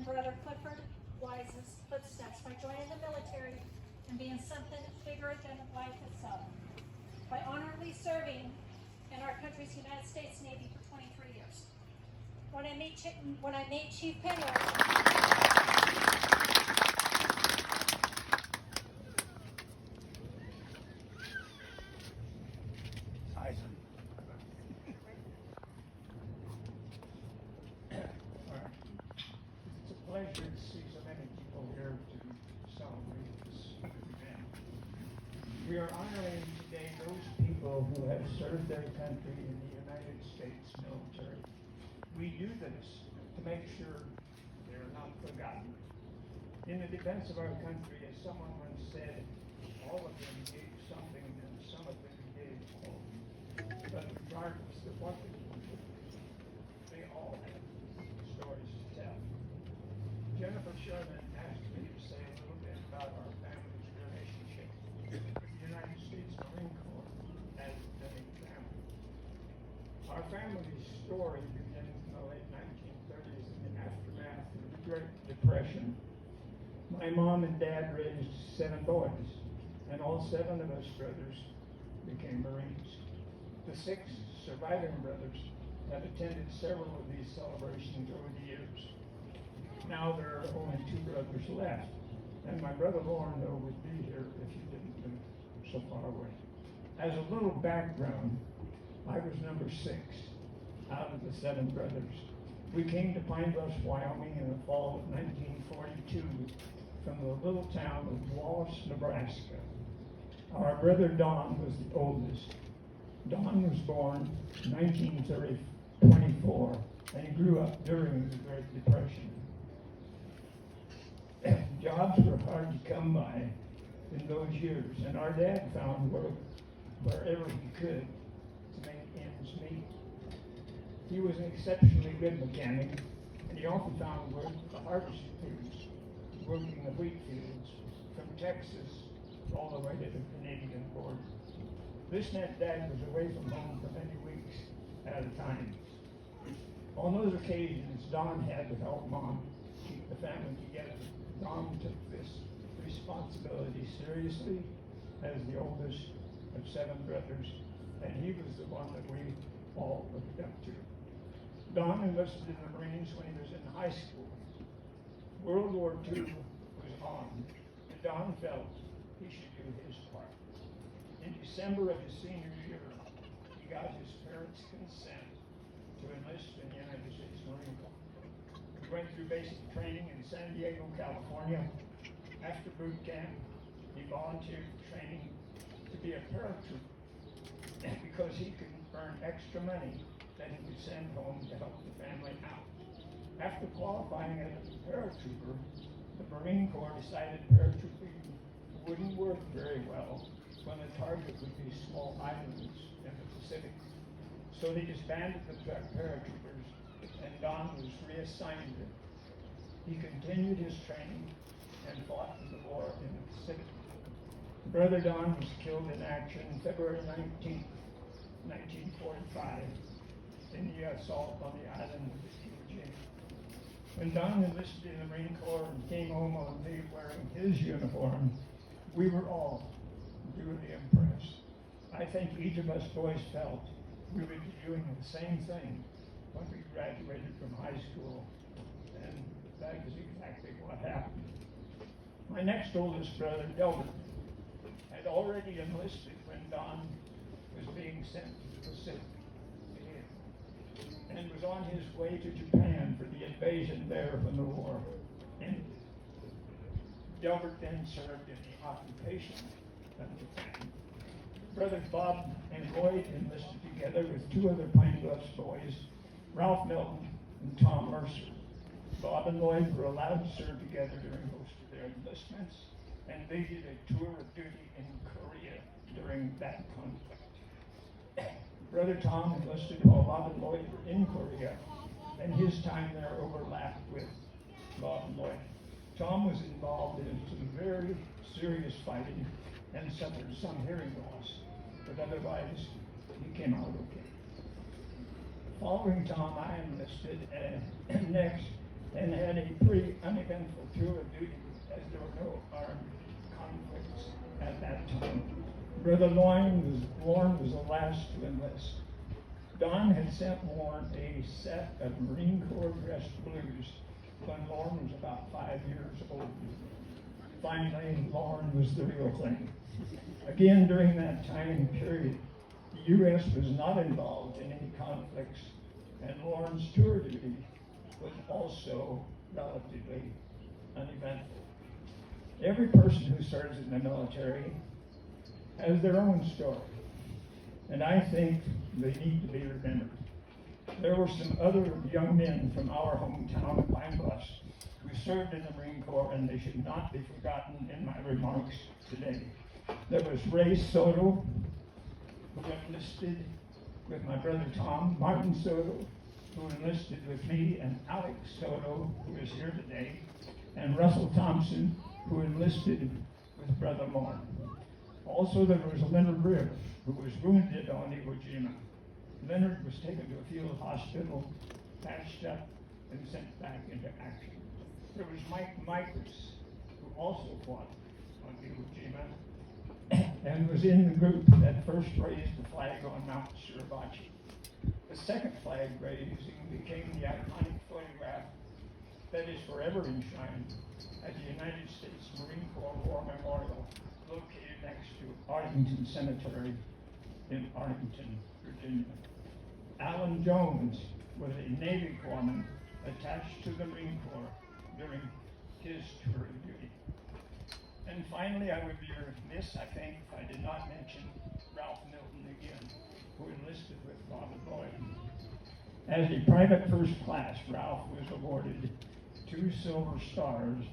in Brother Clifford Wise's footsteps by joining the military and being something bigger than life itself, by honorably serving in our country's United States Navy for 23 years. When I met Chief Penrose, It's a pleasure to see so many people here to celebrate this event. We are honoring today those people who have served their country in the United States military. We do this to make sure they are not forgotten. In the defense of our country, as someone once said, all of them gave something and some of them gave all. But regardless of what they all have stories to tell. Jennifer Sherman asked me to say a little bit about our family's relationship with the United States Marine Corps as a family. Our family's story begins in the late 1930s in the aftermath of the Great Depression. My mom and dad raised 7 boys, and all 7 of us brothers became Marines. The 6 surviving brothers have attended several of these celebrations over the years. Now there are only 2 brothers left, and my brother Lauren would be here if he didn't live so far away. As a little background, I was number 6 out of the 7 brothers. We came to Pine Bluffs, Wyoming in the fall of 1942 from the little town of Wallace, Nebraska. Our brother Don was the oldest. Don was born in 1924 and he grew up during the Great Depression. Jobs were hard to come by in those years, and our dad found work wherever he could to make ends meet. He was an exceptionally good mechanic, and he often found work the hardest things, working the wheat fields from Texas all the way to the Canadian border. This meant Dad was away from home for many weeks at a time. On those occasions, Don had to help Mom keep the family together. Don took this responsibility seriously as the oldest of 7 brothers, and he was the one that we all looked up to. Don enlisted in the Marines when he was in high school. World War II was on, and Don felt he should do his part. In December of his senior year, he got his parents' consent to enlist in the United States Marine Corps. He went through basic training in San Diego, California. After boot camp, he volunteered for training to be a paratrooper because he could earn extra money that he could send home to help the family out. After qualifying as a paratrooper, the Marine Corps decided paratrooping wouldn't work very well when the target would be small islands in the Pacific. So they disbanded the paratroopers, and Don was reassigned. He continued his training and fought in the war in the Pacific. Brother Don was killed in action February 19, 1945, in the assault on the island of Virginia. When Don enlisted in the Marine Corps and came home on leave wearing his uniform, we were all duly impressed. I think each of us boys felt we would be doing the same thing when we graduated from high school, and that is exactly what happened. My next oldest brother, Delbert, had already enlisted when Don was being sent to the Pacific, and was on his way to Japan for the invasion there when the war ended. Delbert then served in the occupation of Japan. Brothers Bob and Lloyd enlisted together with 2 other Pine Bluffs boys, Ralph Milton and Tom Mercer. Bob and Lloyd were allowed to serve together during most of their enlistments, and they did a tour of duty in Korea during that conflict. Brother Tom enlisted while Bob and Lloyd were in Korea, and his time there overlapped with Bob and Lloyd. Tom was involved in some very serious fighting and suffered some hearing loss, but otherwise he came out okay. Following Tom, I enlisted, and next and had a pretty uneventful tour of duty as there were no armed conflicts at that time. Brother Lorne was the last to enlist. Don had sent Lorne a set of Marine Corps dress blues when Lorne was about 5 years old. Finally, Lorne was the real thing. Again, during that time period, the U.S. was not involved in any conflicts, and Lorne's tour duty was also relatively uneventful. Every person who serves in the military has their own story, and I think they need to be remembered. There were some other young men from our hometown of Pine Bluffs who served in the Marine Corps, and they should not be forgotten in my remarks today. There was Ray Soto, who enlisted with my brother Tom, Martin Soto, who enlisted with me, and Alex Soto, who is here today, and Russell Thompson, who enlisted with Brother Lorne. Also, there was Leonard Rivers, who was wounded on Iwo Jima. Leonard was taken to a field hospital, patched up, and sent back into action. There was Mike Mikers, who also fought on Iwo Jima, and was in the group that first raised the flag on Mount Suribachi. The second flag raising became the iconic photograph that is forever enshrined at the United States Marine Corps War Memorial, located next to Arlington Cemetery in Arlington, Virginia. Alan Jones was a Navy corpsman attached to the Marine Corps during his tour of duty. And finally, I would be remiss, I think, if I did not mention Ralph Milton again, who enlisted with Robert Lloyd. As a private first class, Ralph was awarded 2 silver stars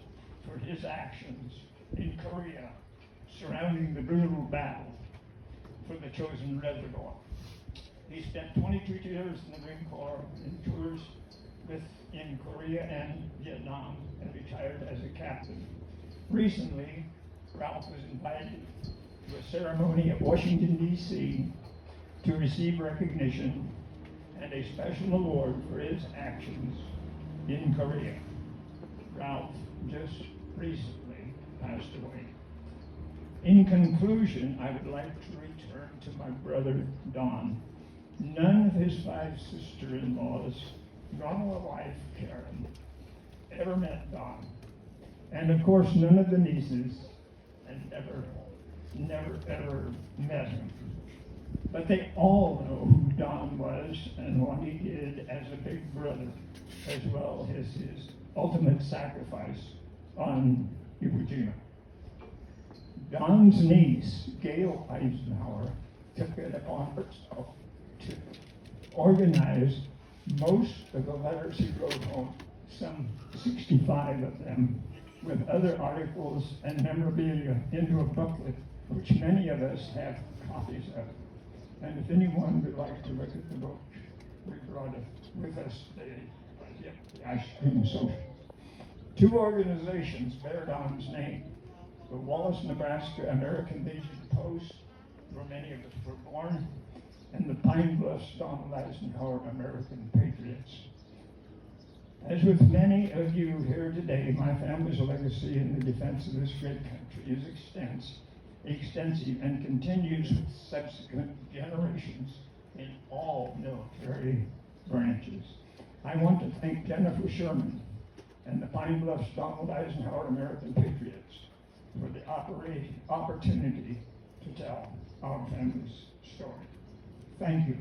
for his actions in Korea surrounding the brutal battle for the chosen reservoir. He spent 22 years in the Marine Corps in tours in Korea and Vietnam, and retired as a captain. Recently, Ralph was invited to a ceremony at Washington, D.C. to receive recognition and a special award for his actions in Korea. Ralph just recently passed away. In conclusion, I would like to return to my brother Don. None of his 5 sister-in-laws, nor my wife, Karen, ever met Don. And of course, none of the nieces, and never ever met him. But they all know who Don was and what he did as a big brother, as well as his ultimate sacrifice on Iwo Jima. Don's niece, Gail Eisenhauer, took it upon herself to organize most of the letters he wrote home, some 65 of them, with other articles and memorabilia into a booklet, which many of us have copies of. And if anyone would like to look at the book, we brought it with us today, the Ice Cream Social. 2 organizations bear Don's name: the Wallace, Nebraska American Legion Post, where many of us were born, and the Pine Bluffs Donald Eisenhower American Patriots. As with many of you here today, my family's legacy in the defense of this great country is extensive and continues with subsequent generations in all military branches. I want to thank Jennifer Sherman and the Pine Bluffs Donald Eisenhower American Patriots for the opportunity to tell our family's story. Thank you.